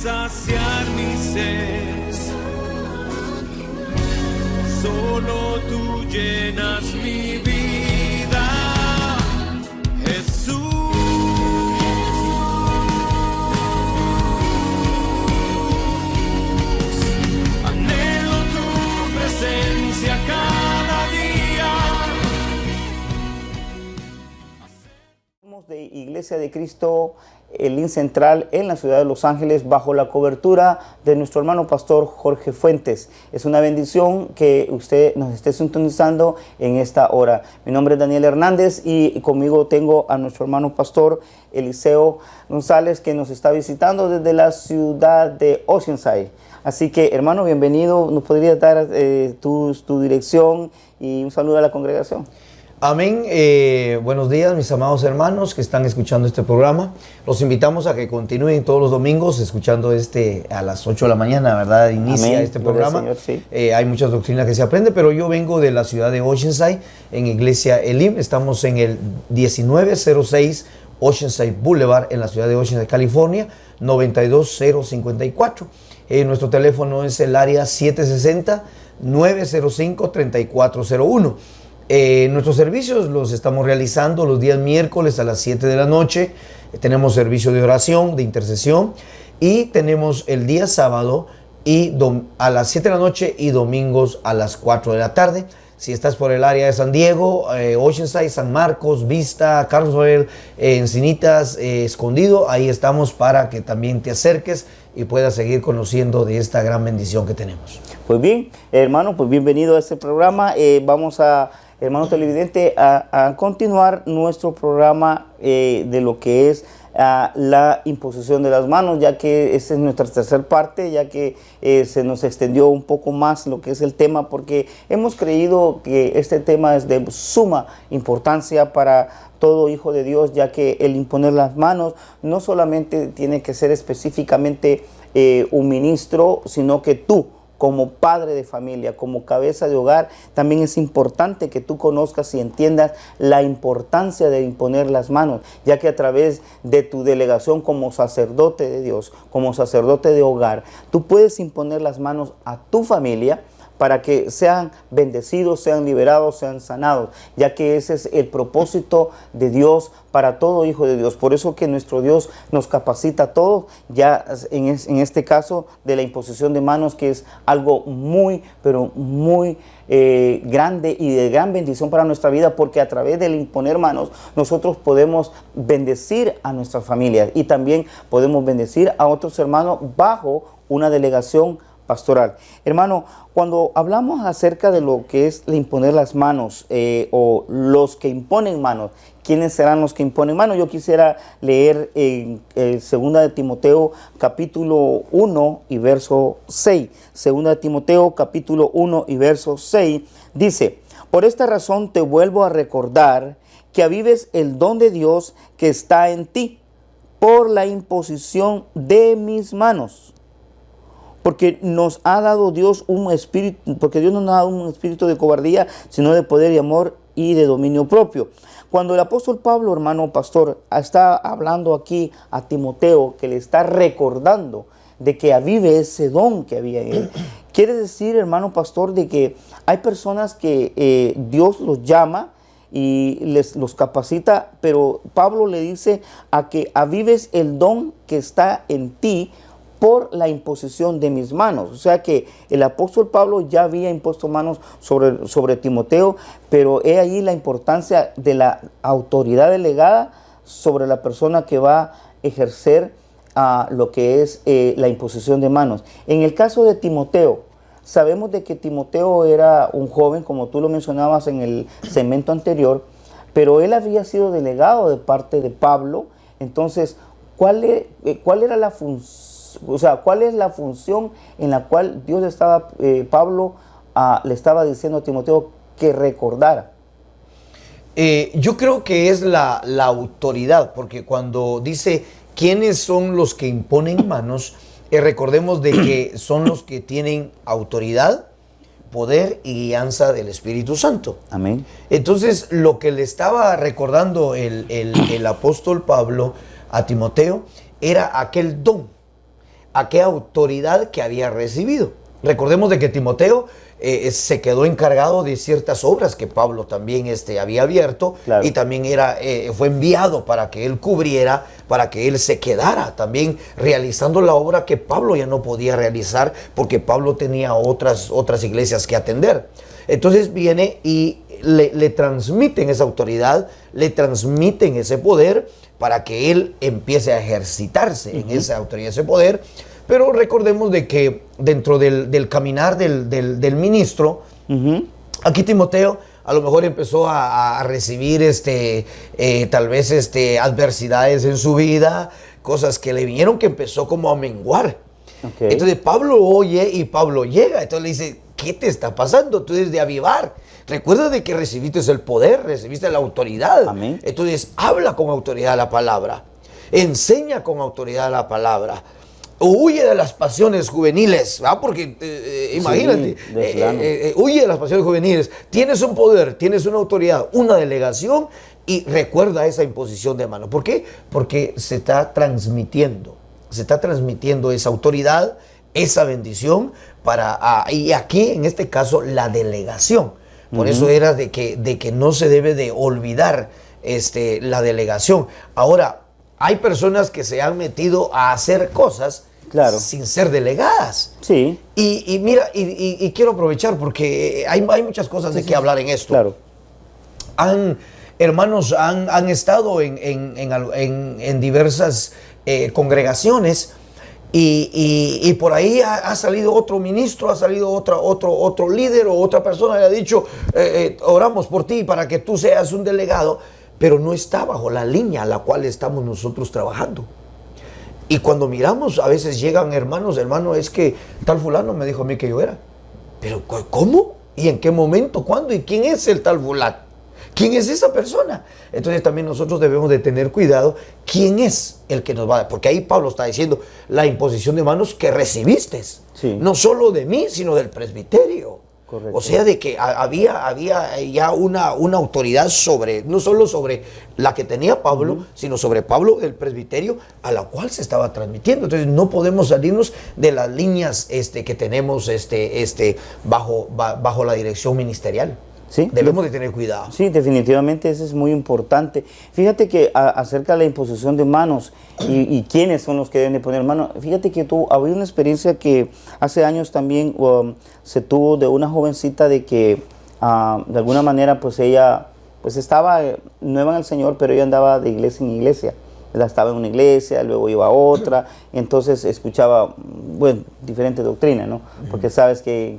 saciar mi sed. Solo tú llenas mi vida, Jesús. Anhelo tu presencia cada día. Somos de Iglesia de Cristo, el link central en la ciudad de Los Ángeles, bajo la cobertura de nuestro hermano pastor Jorge Fuentes. Es una bendición que usted nos esté sintonizando en esta hora. Mi nombre es Daniel Hernández y conmigo tengo a nuestro hermano pastor Eliseo González, que nos está visitando desde la ciudad de Oceanside. Así que, hermano, bienvenido. ¿Nos podrías dar tu dirección y un saludo a la congregación? Amén. Buenos días, mis amados hermanos que están escuchando este programa. Los invitamos a que continúen todos los domingos escuchando a las 8 de la mañana, ¿verdad? Inicia Amén. este programa. Señor, sí. Hay muchas doctrinas que se aprenden, pero yo vengo de la ciudad de Oceanside, en Iglesia Elim. Estamos en el 1906 Oceanside Boulevard, en la ciudad de Oceanside, California, 92054. Nuestro teléfono es el área 760-905-3401. Nuestros servicios los estamos realizando los días miércoles a las 7 de la noche. Tenemos servicio de oración, de intercesión, y tenemos el día sábado a las 7 de la noche y domingos a las 4 de la tarde. Si estás por el área de San Diego, Oceanside, San Marcos, Vista, Carlsbad, Encinitas, Escondido, ahí estamos para que también te acerques y puedas seguir conociendo de esta gran bendición que tenemos. Pues bien, hermano, pues bienvenido a este programa. Vamos a, hermano televidente, a continuar nuestro programa de lo que es la imposición de las manos, ya que esa es nuestra tercera parte, ya que se nos extendió un poco más lo que es el tema, porque hemos creído que este tema es de suma importancia para todo hijo de Dios, ya que el imponer las manos no solamente tiene que ser específicamente un ministro, sino que tú, como padre de familia, como cabeza de hogar, también es importante que tú conozcas y entiendas la importancia de imponer las manos, ya que a través de tu delegación como sacerdote de Dios, como sacerdote de hogar, tú puedes imponer las manos a tu familia para que sean bendecidos, sean liberados, sean sanados, ya que ese es el propósito de Dios para todo hijo de Dios. Por eso que nuestro Dios nos capacita a todos, ya en este caso de la imposición de manos, que es algo muy, pero muy grande y de gran bendición para nuestra vida, porque a través del imponer manos nosotros podemos bendecir a nuestras familias y también podemos bendecir a otros hermanos bajo una delegación pastoral. Hermano, cuando hablamos acerca de lo que es imponer las manos o los que imponen manos, ¿quiénes serán los que imponen manos? Yo quisiera leer en 2 de Timoteo capítulo 1 y verso 6. 2 de Timoteo capítulo 1 y verso 6 dice: por esta razón te vuelvo a recordar que avives el don de Dios que está en ti por la imposición de mis manos. Porque nos ha dado Dios un espíritu, porque Dios no nos ha dado un espíritu de cobardía, sino de poder y amor y de dominio propio. Cuando el apóstol Pablo, hermano pastor, está hablando aquí a Timoteo, que le está recordando de que avive ese don que había en él, quiere decir, hermano pastor, de que hay personas que Dios los llama y los capacita, pero Pablo le dice a que avives el don que está en ti por la imposición de mis manos. O sea que el apóstol Pablo ya había impuesto manos sobre Timoteo, pero he ahí la importancia de la autoridad delegada sobre la persona que va a ejercer lo que es la imposición de manos. En el caso de Timoteo, sabemos de que Timoteo era un joven, como tú lo mencionabas en el segmento anterior, pero él había sido delegado de parte de Pablo. Entonces, ¿cuál era la función? O sea, ¿cuál es la función en la cual Dios Pablo le estaba diciendo a Timoteo que recordara? Yo creo que es la autoridad, porque cuando dice quiénes son los que imponen manos, recordemos de que son los que tienen autoridad, poder y guianza del Espíritu Santo. Amén. Entonces, lo que le estaba recordando el apóstol Pablo a Timoteo era aquel don aquella autoridad que había recibido. Recordemos de que Timoteo se quedó encargado de ciertas obras que Pablo también había abierto, claro, y también fue enviado para que él cubriera, para que él se quedara también realizando la obra que Pablo ya no podía realizar porque Pablo tenía otras iglesias que atender. Entonces viene y le transmiten esa autoridad, le transmiten ese poder para que él empiece a ejercitarse en esa autoridad, ese poder. Pero recordemos de que dentro del caminar del ministro, aquí Timoteo a lo mejor empezó a recibir tal vez adversidades en su vida, cosas que le vinieron que empezó como a menguar. Okay. Entonces Pablo oye y Pablo llega, entonces le dice, ¿qué te está pasando? Tú eres de avivar. Recuerda de que recibiste el poder, recibiste la autoridad. Amén. Entonces habla con autoridad la palabra, enseña con autoridad la palabra. Huye de las pasiones juveniles, ¿verdad? Porque imagínate, huye de las pasiones juveniles. Tienes un poder, tienes una autoridad, una delegación, y recuerda esa imposición de mano. ¿Por qué? Porque se está transmitiendo esa autoridad, esa bendición y aquí en este caso la delegación. Por eso era de que no se debe de olvidar la delegación. Ahora, hay personas que se han metido a hacer cosas, claro, sin ser delegadas. Sí. Y mira, y quiero aprovechar porque hay muchas cosas de qué hablar en esto. Claro. Hermanos han estado en diversas congregaciones y por ahí ha salido otro ministro, ha salido otro líder o otra persona, le ha dicho, oramos por ti para que tú seas un delegado, pero no está bajo la línea a la cual estamos nosotros trabajando. Y cuando miramos, a veces llegan hermano, es que tal fulano me dijo a mí que yo era. Pero ¿cómo? ¿Y en qué momento? ¿Cuándo? ¿Y quién es el tal fulano? ¿Quién es esa persona? Entonces también nosotros debemos de tener cuidado. ¿Quién es el que nos va a dar? Porque ahí Pablo está diciendo la imposición de manos que recibiste. Sí. No solo de mí, sino del presbiterio. Correcto. O sea, de que había ya una autoridad no solo sobre la que tenía Pablo, sino sobre Pablo del presbiterio, a la cual se estaba transmitiendo. Entonces no podemos salirnos de las líneas que tenemos bajo la dirección ministerial. Sí, debemos de tener cuidado. Sí, definitivamente eso es muy importante. Fíjate que acerca de la imposición de manos y quiénes son los que deben de poner manos, fíjate que había una experiencia que hace años también se tuvo de una jovencita de que de alguna manera pues ella pues estaba nueva en el Señor, pero ella andaba de iglesia en iglesia. Estaba en una iglesia, luego iba a otra, entonces escuchaba, bueno, diferentes doctrinas, ¿no? Porque sabes que en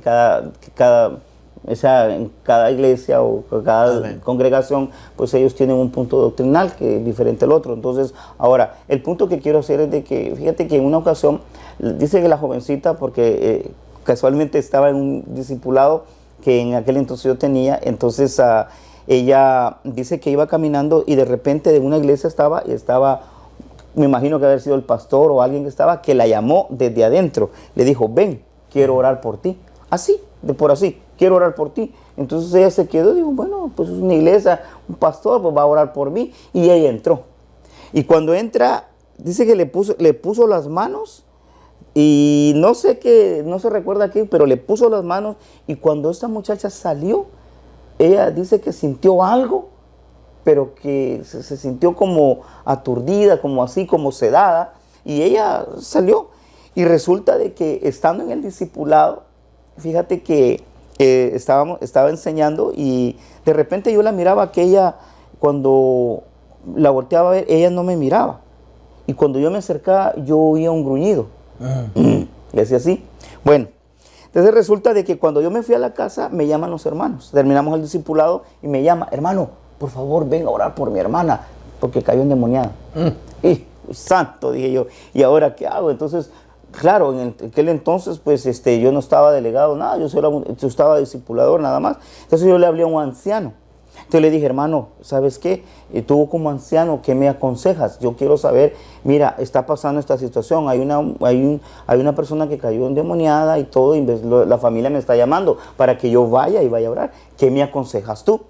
cada iglesia o cada congregación, pues ellos tienen un punto doctrinal que es diferente al otro. Entonces, ahora, el punto que quiero hacer es de que, fíjate que en una ocasión, dice que la jovencita, porque casualmente estaba en un discipulado que en aquel entonces yo tenía, entonces ella dice que iba caminando y de repente de una iglesia estaba, me imagino que haber sido el pastor o alguien que la llamó desde adentro, le dijo, ven, quiero orar por ti, así, por así. Quiero orar por ti. Entonces ella se quedó, digo, bueno, pues es una iglesia, un pastor, pues va a orar por mí. Y ella entró. Y cuando entra, dice que le puso las manos, y no sé qué, no se recuerda aquí, pero le puso las manos, y cuando esta muchacha salió, ella dice que sintió algo, pero que se sintió como aturdida, como así, como sedada, y ella salió. Y resulta de que estando en el discipulado, fíjate que estaba enseñando y de repente yo la miraba que ella, cuando la volteaba a ver, ella no me miraba. Y cuando yo me acercaba, yo oía un gruñido. Y hacía así. Bueno, entonces resulta de que cuando yo me fui a la casa, me llaman los hermanos. Terminamos el discipulado y me llama, hermano, por favor, venga a orar por mi hermana, porque cayó endemoniada. Y santo, dije yo, ¿y ahora qué hago? Entonces, claro, en aquel entonces, pues yo no estaba delegado, nada, yo estaba discipulador nada más. Entonces yo le hablé a un anciano. Entonces le dije, hermano, ¿sabes qué? Tú como anciano, ¿qué me aconsejas? Yo quiero saber, mira, está pasando esta situación, hay una persona que cayó endemoniada y todo, y la familia me está llamando para que yo vaya a orar. ¿Qué me aconsejas tú?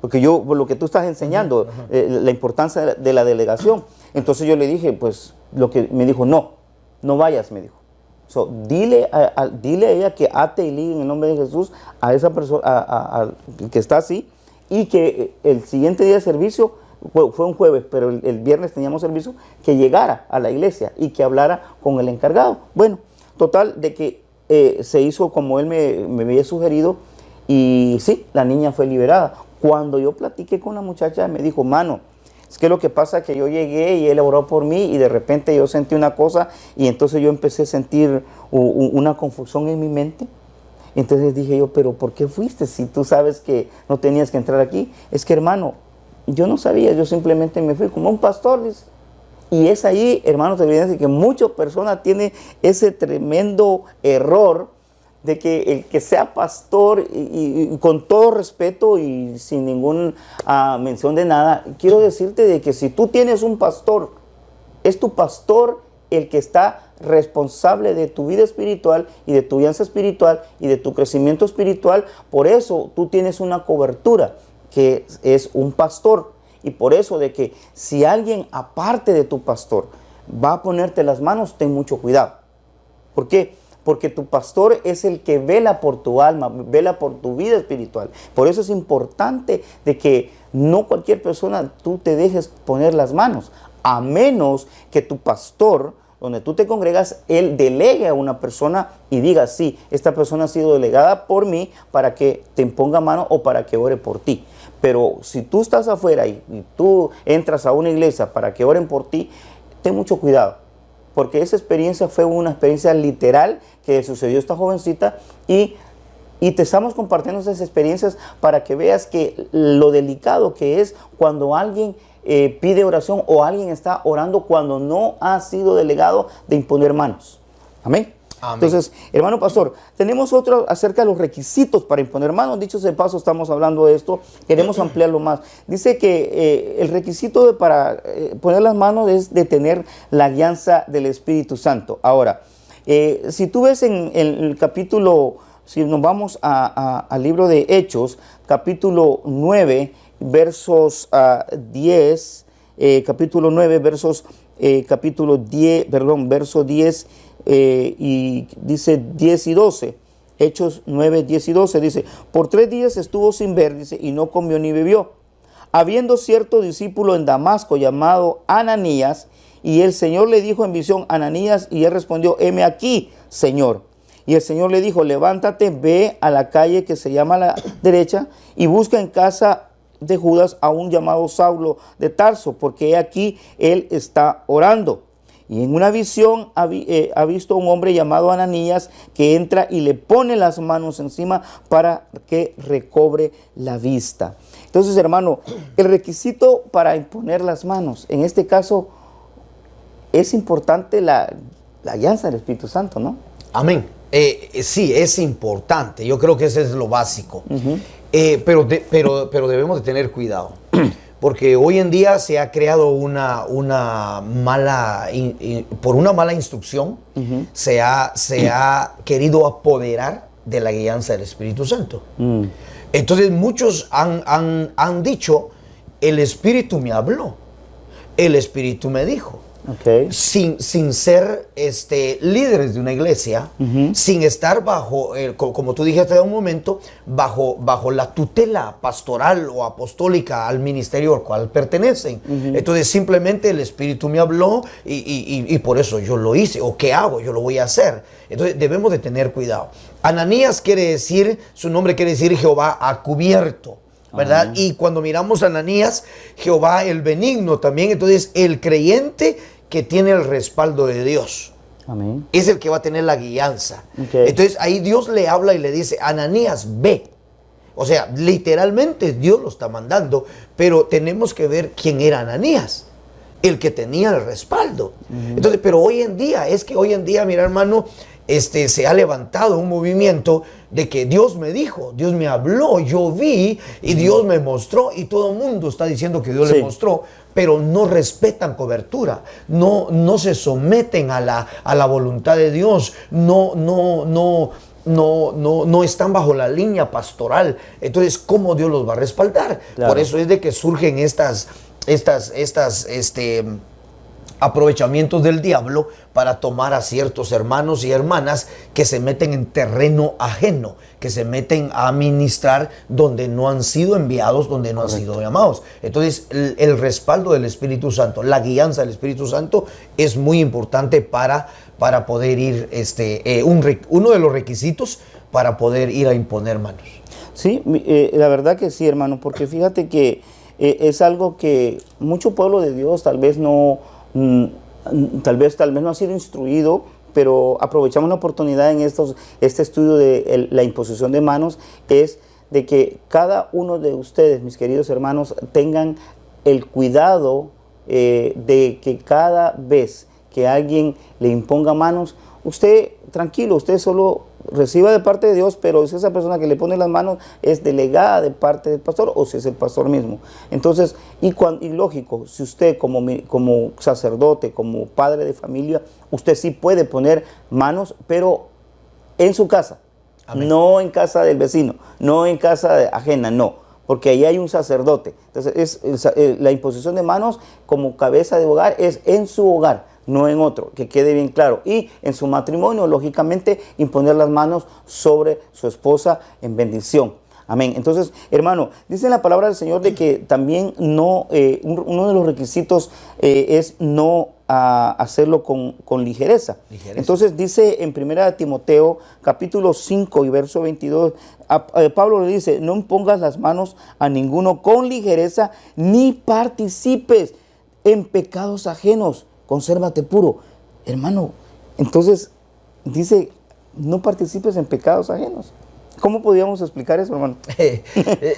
Porque por lo que tú estás enseñando, la importancia de la delegación. Entonces yo le dije, pues, lo que me dijo, no, no vayas, me dijo. So, dile a ella que ate y ligue en el nombre de Jesús a esa persona, al que está así, y que el siguiente día de servicio, fue un jueves, pero el viernes teníamos servicio, que llegara a la iglesia y que hablara con el encargado. Bueno, total, de que se hizo como él me había sugerido, y sí, la niña fue liberada. Cuando yo platiqué con la muchacha, me dijo, mano, es que lo que pasa es que yo llegué y él oró por mí y de repente yo sentí una cosa y entonces yo empecé a sentir una confusión en mi mente. Entonces dije yo, pero ¿por qué fuiste si tú sabes que no tenías que entrar aquí? Es que, hermano, yo no sabía, yo simplemente me fui como un pastor, dice. Y es ahí, hermano, te evidencia que muchas personas tienen ese tremendo error de que el que sea pastor, y con todo respeto y sin ninguna mención de nada, quiero decirte de que si tú tienes un pastor, es tu pastor el que está responsable de tu vida espiritual y de tu guianza espiritual y de tu crecimiento espiritual. Por eso tú tienes una cobertura que es un pastor, y por eso de que si alguien aparte de tu pastor va a ponerte las manos, ten mucho cuidado. ¿Por qué? Porque tu pastor es el que vela por tu alma, vela por tu vida espiritual. Por eso es importante de que no cualquier persona tú te dejes poner las manos, a menos que tu pastor, donde tú te congregas, él delegue a una persona y diga, sí, esta persona ha sido delegada por mí para que te imponga mano o para que ore por ti. Pero si tú estás afuera y tú entras a una iglesia para que oren por ti, ten mucho cuidado. Porque esa experiencia fue una experiencia literal que sucedió a esta jovencita, y te estamos compartiendo esas experiencias para que veas que lo delicado que es cuando alguien pide oración o alguien está orando cuando no ha sido delegado de imponer manos. Amén. Amén. Entonces, hermano pastor, tenemos otro acerca de los requisitos para imponer manos. Dicho sea de paso, estamos hablando de esto, queremos ampliarlo más. Dice que el requisito para poner las manos es de tener la guianza del Espíritu Santo. Ahora, si tú ves en el capítulo, si nos vamos al libro de Hechos, capítulo 9, versos 10, capítulo 9, verso 10, y dice 10 y 12, Hechos 9, 10 y 12, dice, por 3 días estuvo sin ver, dice, y no comió ni bebió, habiendo cierto discípulo en Damasco llamado Ananías, y el Señor le dijo en visión, Ananías, y él respondió, heme aquí, Señor. Y el Señor le dijo, levántate, ve a la calle que se llama la derecha, y busca en casa de Judas a un llamado Saulo de Tarso, porque he aquí él está orando. Y en una visión ha visto a un hombre llamado Ananías que entra y le pone las manos encima para que recobre la vista. Entonces, hermano, el requisito para imponer las manos, en este caso, es importante la guianza del Espíritu Santo, ¿no? Amén. Sí, es importante. Yo creo que ese es lo básico. Pero debemos de tener cuidado. Porque hoy en día se ha creado una mala, por una mala instrucción, se ha querido apoderar de la guianza del Espíritu Santo. Entonces muchos han dicho, el Espíritu me habló, el Espíritu me dijo. Okay. Sin ser líderes de una iglesia, sin estar bajo, como tú dijiste hace un momento, bajo la tutela pastoral o apostólica al ministerio al cual pertenecen. Entonces simplemente el Espíritu me habló y por eso yo lo hice. ¿O qué hago? Yo lo voy a hacer. Entonces debemos de tener cuidado. Ananías su nombre quiere decir Jehová ha cubierto, ¿verdad? Amén. Y cuando miramos a Ananías, Jehová el benigno también, entonces el creyente que tiene el respaldo de Dios. Amén. Es el que va a tener la guianza. Okay. Entonces ahí Dios le habla y le dice, Ananías, ve. O sea, literalmente Dios lo está mandando, pero tenemos que ver quién era Ananías, el que tenía el respaldo. Entonces, pero hoy en día, mira hermano, se ha levantado un movimiento de que Dios me dijo, Dios me habló, yo vi y Dios me mostró, y todo el mundo está diciendo que Dios le mostró, pero no respetan cobertura, no se someten a la voluntad de Dios, no están bajo la línea pastoral. Entonces, ¿cómo Dios los va a respaldar? Claro. Por eso es de que surgen estas aprovechamientos del diablo para tomar a ciertos hermanos y hermanas que se meten en terreno ajeno, que se meten a ministrar donde no han sido enviados, donde no han sido llamados. Entonces, el respaldo del Espíritu Santo, la guianza del Espíritu Santo es muy importante para poder ir, uno de los requisitos para poder ir a imponer manos. Sí, la verdad que sí, hermano, porque fíjate que es algo que mucho pueblo de Dios tal vez no ha sido instruido, pero aprovechamos la oportunidad en este estudio de la imposición de manos, es de que cada uno de ustedes, mis queridos hermanos, tengan el cuidado de que cada vez que alguien le imponga manos, usted tranquilo, usted solo reciba de parte de Dios, pero si esa persona que le pone las manos es delegada de parte del pastor o si es el pastor mismo. Entonces, y lógico, si usted como sacerdote, como padre de familia, usted sí puede poner manos, pero en su casa. Amén. No en casa del vecino, no en casa ajena, no, porque ahí hay un sacerdote. Entonces, la imposición de manos como cabeza de hogar es en su hogar, no en otro, que quede bien claro. Y en su matrimonio, lógicamente, imponer las manos sobre su esposa en bendición. Amén. Entonces, hermano, dice la palabra del Señor de que también uno de los requisitos es no hacerlo con ligereza. Entonces, dice en 1 Timoteo, capítulo 5 y verso 22, Pablo le dice, no impongas las manos a ninguno con ligereza, ni participes en pecados ajenos. Consérvate puro. Hermano, entonces dice, no participes en pecados ajenos. ¿Cómo podríamos explicar eso, hermano?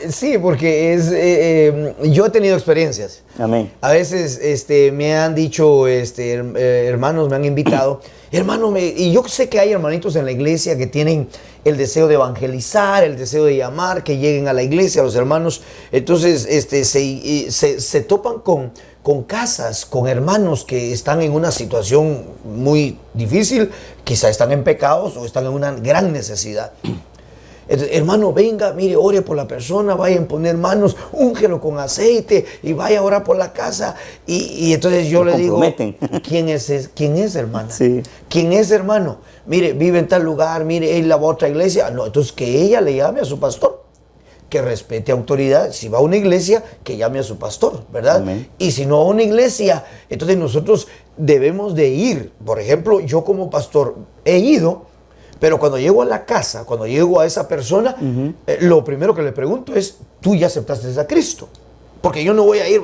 Sí, porque yo he tenido experiencias. Amén. A veces me han dicho, hermanos me han invitado, hermano, y yo sé que hay hermanitos en la iglesia que tienen el deseo de evangelizar, el deseo de llamar, que lleguen a la iglesia, a los hermanos. Entonces se topan con casas, con hermanos que están en una situación muy difícil, quizá están en pecados o están en una gran necesidad. Entonces, hermano, venga, mire, ore por la persona, vaya a poner manos, úngelo con aceite y vaya a orar por la casa. Y entonces yo le digo, ¿quién es hermana? Sí. ¿Quién es hermano? Mire, vive en tal lugar, mire, él la va a otra iglesia. No, entonces que ella le llame a su pastor, que respete autoridad. Si va a una iglesia, que llame a su pastor, ¿verdad? Amén. Y si no a una iglesia, entonces nosotros debemos de ir. Por ejemplo, yo como pastor he ido, pero cuando llego a la casa, cuando llego a esa persona, lo primero que le pregunto es, ¿tú ya aceptaste a Cristo? Porque yo no voy a ir,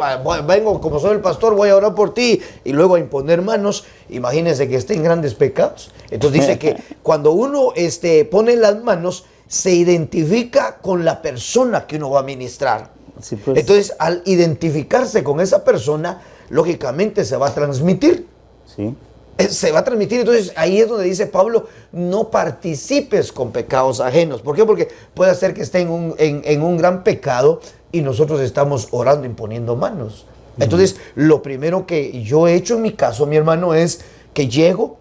vengo como soy el pastor, voy a orar por ti y luego a imponer manos. Imagínense que esté en grandes pecados. Entonces dice que cuando uno pone las manos, se identifica con la persona que uno va a ministrar. Sí, pues. Entonces, al identificarse con esa persona, lógicamente se va a transmitir. Sí. Se va a transmitir. Entonces ahí es donde dice Pablo, no participes con pecados ajenos. ¿Por qué? Porque puede ser que esté en un gran pecado y nosotros estamos orando, imponiendo manos. Entonces lo primero que yo he hecho en mi caso, mi hermano, es que llego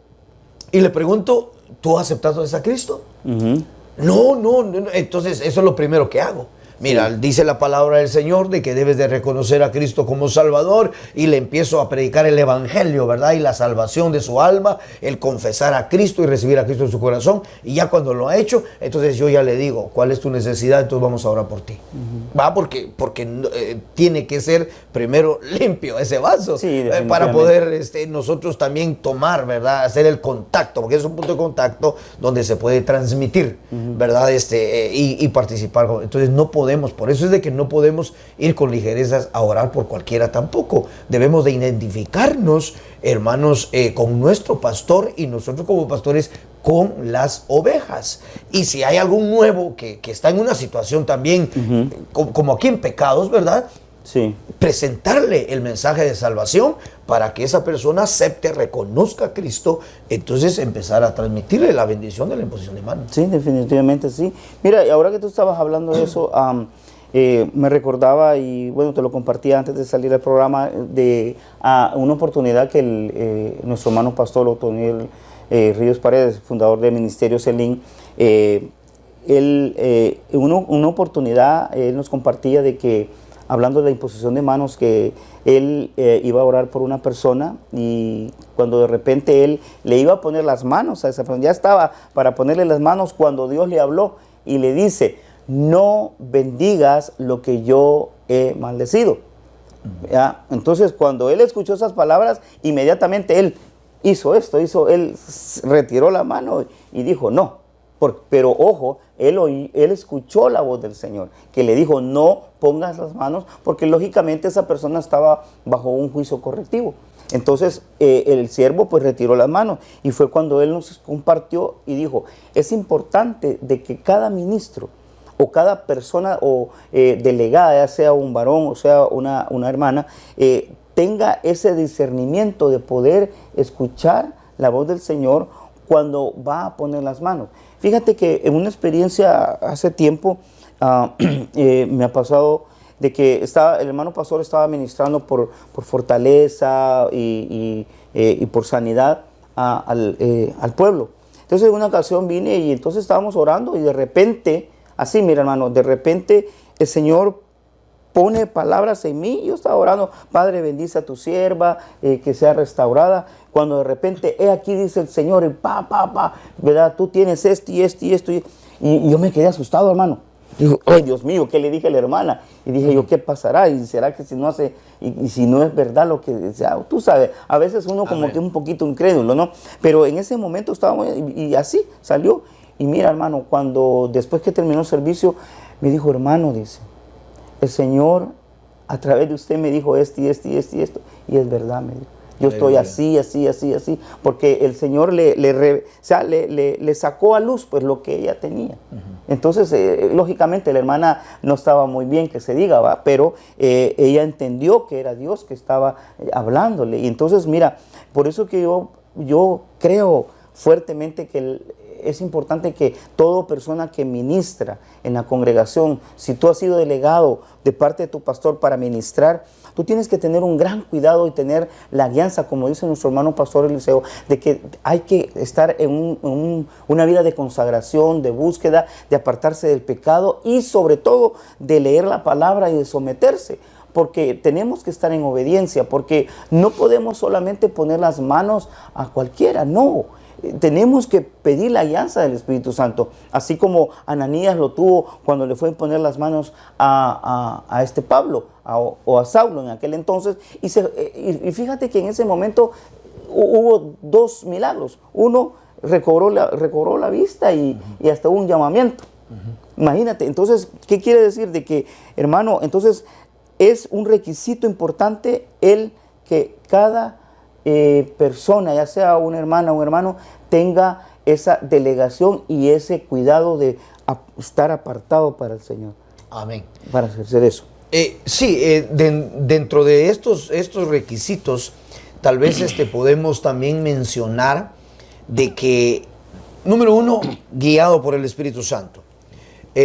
y le pregunto, ¿tú has aceptado a Cristo? No. Entonces eso es lo primero que hago. Mira, dice la palabra del Señor de que debes de reconocer a Cristo como Salvador, y le empiezo a predicar el Evangelio, ¿verdad? Y la salvación de su alma, el confesar a Cristo y recibir a Cristo en su corazón. Y ya cuando lo ha hecho, entonces yo ya le digo, ¿cuál es tu necesidad? Entonces vamos a orar por ti. ¿Va? Porque tiene que ser primero limpio ese vaso, sí, para poder nosotros también tomar, ¿verdad? Hacer el contacto, porque es un punto de contacto donde se puede transmitir, ¿verdad? Y participar. Entonces no podemos, por eso es de que no podemos ir con ligerezas a orar por cualquiera tampoco. Debemos de identificarnos, hermanos, con nuestro pastor, y nosotros como pastores con las ovejas. Y si hay algún nuevo que está en una situación también, como aquí en pecados, ¿verdad? Sí. Presentarle el mensaje de salvación para que esa persona acepte, reconozca a Cristo, entonces empezar a transmitirle la bendición de la imposición de manos. Sí, definitivamente sí. Mira, ahora que tú estabas hablando de eso, me recordaba, y bueno, te lo compartía antes de salir al programa, de una oportunidad que nuestro hermano pastor Otoniel Ríos Paredes, fundador del Ministerio Selín, una oportunidad, él nos compartía de que hablando de la imposición de manos, que él iba a orar por una persona y cuando de repente él le iba a poner las manos a esa persona, ya estaba para ponerle las manos cuando Dios le habló y le dice, no bendigas lo que yo he maldecido. ¿Ya? Entonces cuando él escuchó esas palabras, inmediatamente él hizo esto, él retiró la mano y dijo no. Pero ojo, él escuchó la voz del Señor, que le dijo, no pongas las manos, porque lógicamente esa persona estaba bajo un juicio correctivo. Entonces el siervo pues retiró las manos y fue cuando él nos compartió y dijo, es importante de que cada ministro o cada persona o delegada, ya sea un varón o sea una hermana, tenga ese discernimiento de poder escuchar la voz del Señor cuando va a poner las manos. Fíjate que en una experiencia hace tiempo me ha pasado de que el hermano pastor estaba ministrando por fortaleza y por sanidad al pueblo. Entonces en una ocasión vine y entonces estábamos orando y de repente, así mira hermano, de repente el Señor pone palabras en mí. Yo estaba orando, Padre, bendice a tu sierva, que sea restaurada. Cuando de repente, aquí dice el Señor, ¿verdad? Tú tienes esto y esto y esto. Y yo me quedé asustado, hermano. Digo, ay, Dios mío, ¿qué le dije a la hermana? Y dije yo, ¿qué pasará? ¿Y será que si no hace, y si no es verdad lo que, o sea, tú sabes, a veces uno como que es un poquito incrédulo, ¿no? Pero en ese momento estábamos, y así salió. Y mira, hermano, cuando después que terminó el servicio, me dijo, hermano, dice, el Señor a través de usted me dijo esto y esto y esto y esto. Y es verdad, me dijo. Yo estoy así, porque el Señor le sacó a luz pues lo que ella tenía. Entonces, lógicamente, la hermana no estaba muy bien que se diga, ¿va? Pero ella entendió que era Dios que estaba hablándole. Y entonces, mira, por eso que yo creo fuertemente que es importante que toda persona que ministra en la congregación, si tú has sido delegado de parte de tu pastor para ministrar, tú tienes que tener un gran cuidado y tener la guianza, como dice nuestro hermano pastor Eliseo, de que hay que estar en una vida de consagración, de búsqueda, de apartarse del pecado y sobre todo de leer la palabra y de someterse. Porque tenemos que estar en obediencia, porque no podemos solamente poner las manos a cualquiera, no. Tenemos que pedir la guianza del Espíritu Santo, así como Ananías lo tuvo cuando le fue a poner las manos a este Pablo o a Saulo en aquel entonces. Y fíjate que en ese momento hubo dos milagros. Uno recobró la vista y hasta hubo un llamamiento. Imagínate, entonces, ¿qué quiere decir? De que, hermano, entonces es un requisito importante el que cada persona, ya sea una hermana o un hermano, tenga esa delegación y ese cuidado de estar apartado para el Señor. Amén. Para hacer eso. Dentro de estos requisitos, tal vez podemos también mencionar de que, número uno, guiado por el Espíritu Santo.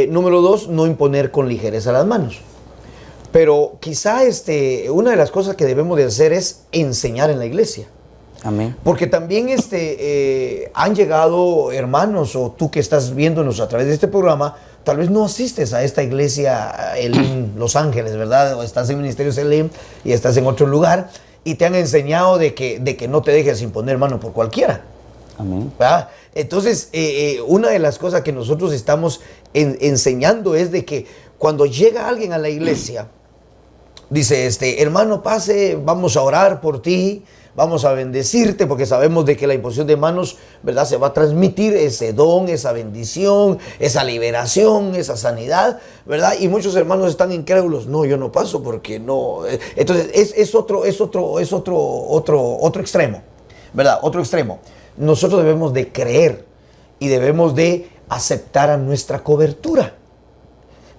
Número dos, no imponer con ligereza las manos. Pero quizá una de las cosas que debemos de hacer es enseñar en la iglesia. Amén. Porque también han llegado hermanos, o tú que estás viéndonos a través de este programa, tal vez no asistes a esta iglesia en Los Ángeles, ¿verdad? O estás en Ministerio Selim y estás en otro lugar y te han enseñado de que no te dejes imponer mano por cualquiera. Amén. ¿Verdad? Entonces, una de las cosas que nosotros estamos enseñando es de que cuando llega alguien a la iglesia, dice, hermano, pase, vamos a orar por ti, vamos a bendecirte, porque sabemos de que la imposición de manos, ¿verdad?, se va a transmitir ese don, esa bendición, esa liberación, esa sanidad, ¿verdad? Y muchos hermanos están incrédulos. No, yo no paso porque no. Entonces, es otro extremo, ¿verdad? Otro extremo. Nosotros debemos de creer y debemos de aceptar a nuestra cobertura,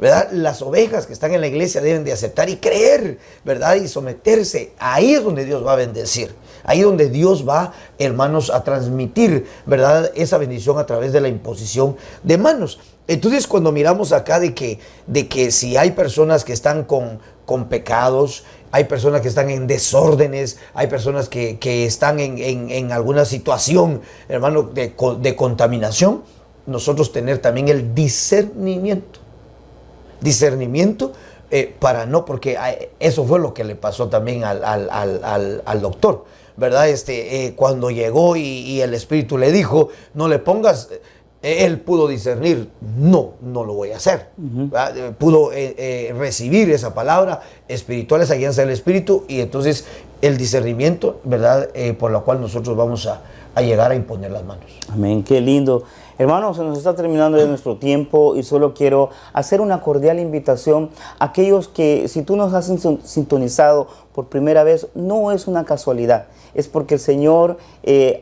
¿verdad? Las ovejas que están en la iglesia deben de aceptar y creer, ¿verdad? Y someterse. Ahí es donde Dios va a bendecir. Ahí es donde Dios va, hermanos, a transmitir, ¿verdad?, esa bendición a través de la imposición de manos. Entonces, cuando miramos acá de que si hay personas que están con pecados, hay personas que están en desórdenes, hay personas que están en alguna situación, hermano, de contaminación, nosotros tener también el discernimiento para no, porque eso fue lo que le pasó también al doctor, ¿verdad? Cuando llegó y el Espíritu le dijo, no le pongas, él pudo discernir, no lo voy a hacer. Pudo recibir esa palabra espiritual, esa guianza del Espíritu, y entonces el discernimiento, ¿verdad? Por la cual nosotros vamos a llegar a imponer las manos. Amén, qué lindo. Hermanos, se nos está terminando ya nuestro tiempo y solo quiero hacer una cordial invitación a aquellos que, si tú nos has sintonizado por primera vez, no es una casualidad, es porque el Señor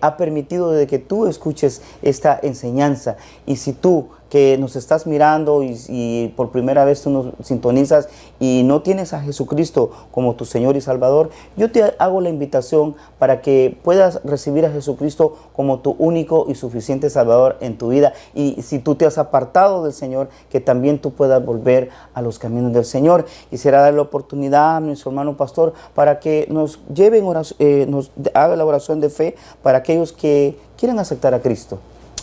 ha permitido de que tú escuches esta enseñanza. Y si tú que nos estás mirando y por primera vez tú nos sintonizas y no tienes a Jesucristo como tu Señor y Salvador, yo te hago la invitación para que puedas recibir a Jesucristo como tu único y suficiente Salvador en tu vida. Y si tú te has apartado del Señor, que también tú puedas volver a los caminos del Señor. Quisiera dar la oportunidad a nuestro hermano pastor para que nos lleven nos haga la oración de fe para aquellos que quieren aceptar a Cristo.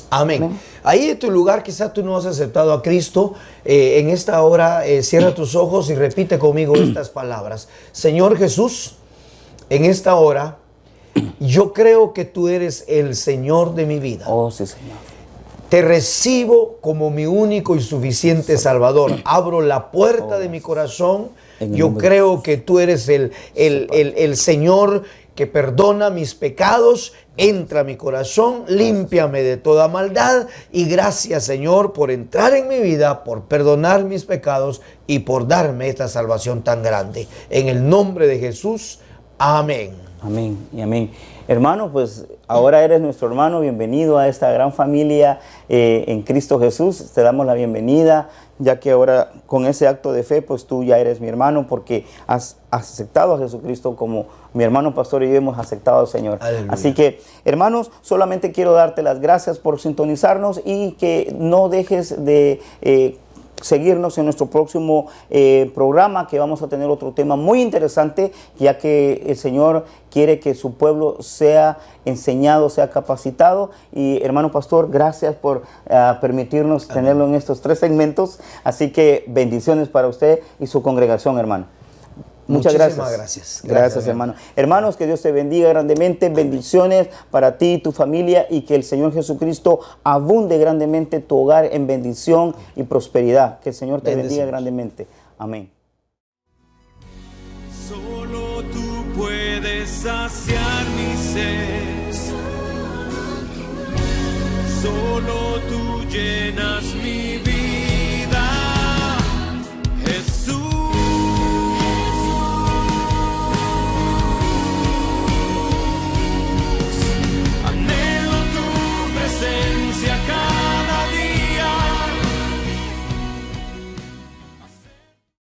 Amén. Amén. Ahí en tu lugar, quizá tú no has aceptado a Cristo. En esta hora, cierra tus ojos y repite conmigo estas palabras. Señor Jesús, en esta hora, yo creo que tú eres el Señor de mi vida. Oh, sí, Señor. Te recibo como mi único y suficiente Salvador. Abro la puerta de mi corazón. Yo creo que tú eres el Señor que perdona mis pecados. Entra a mi corazón, límpiame de toda maldad, y gracias, Señor, por entrar en mi vida, por perdonar mis pecados y por darme esta salvación tan grande. En el nombre de Jesús, amén. Amén y amén. Hermano, pues ahora eres nuestro hermano, bienvenido a esta gran familia en Cristo Jesús. Te damos la bienvenida, ya que ahora con ese acto de fe, pues tú ya eres mi hermano, porque has aceptado a Jesucristo como mi hermano pastor y yo hemos aceptado al Señor. Aleluya. Así que, hermanos, solamente quiero darte las gracias por sintonizarnos y que no dejes de seguirnos en nuestro próximo programa, que vamos a tener otro tema muy interesante, ya que el Señor quiere que su pueblo sea enseñado, sea capacitado. Y hermano pastor, gracias por permitirnos tenerlo en estos 3 segmentos. Así que bendiciones para usted y su congregación, hermano. Muchas Muchísimas gracias. gracias. Gracias, hermano. Hermanos, que Dios te bendiga grandemente. Bendiciones para ti y tu familia, y que el Señor Jesucristo abunde grandemente tu hogar en bendición y prosperidad. Que el Señor te bendiga grandemente. Amén. Solo tú puedes saciar mi sed. Solo tú llenas mi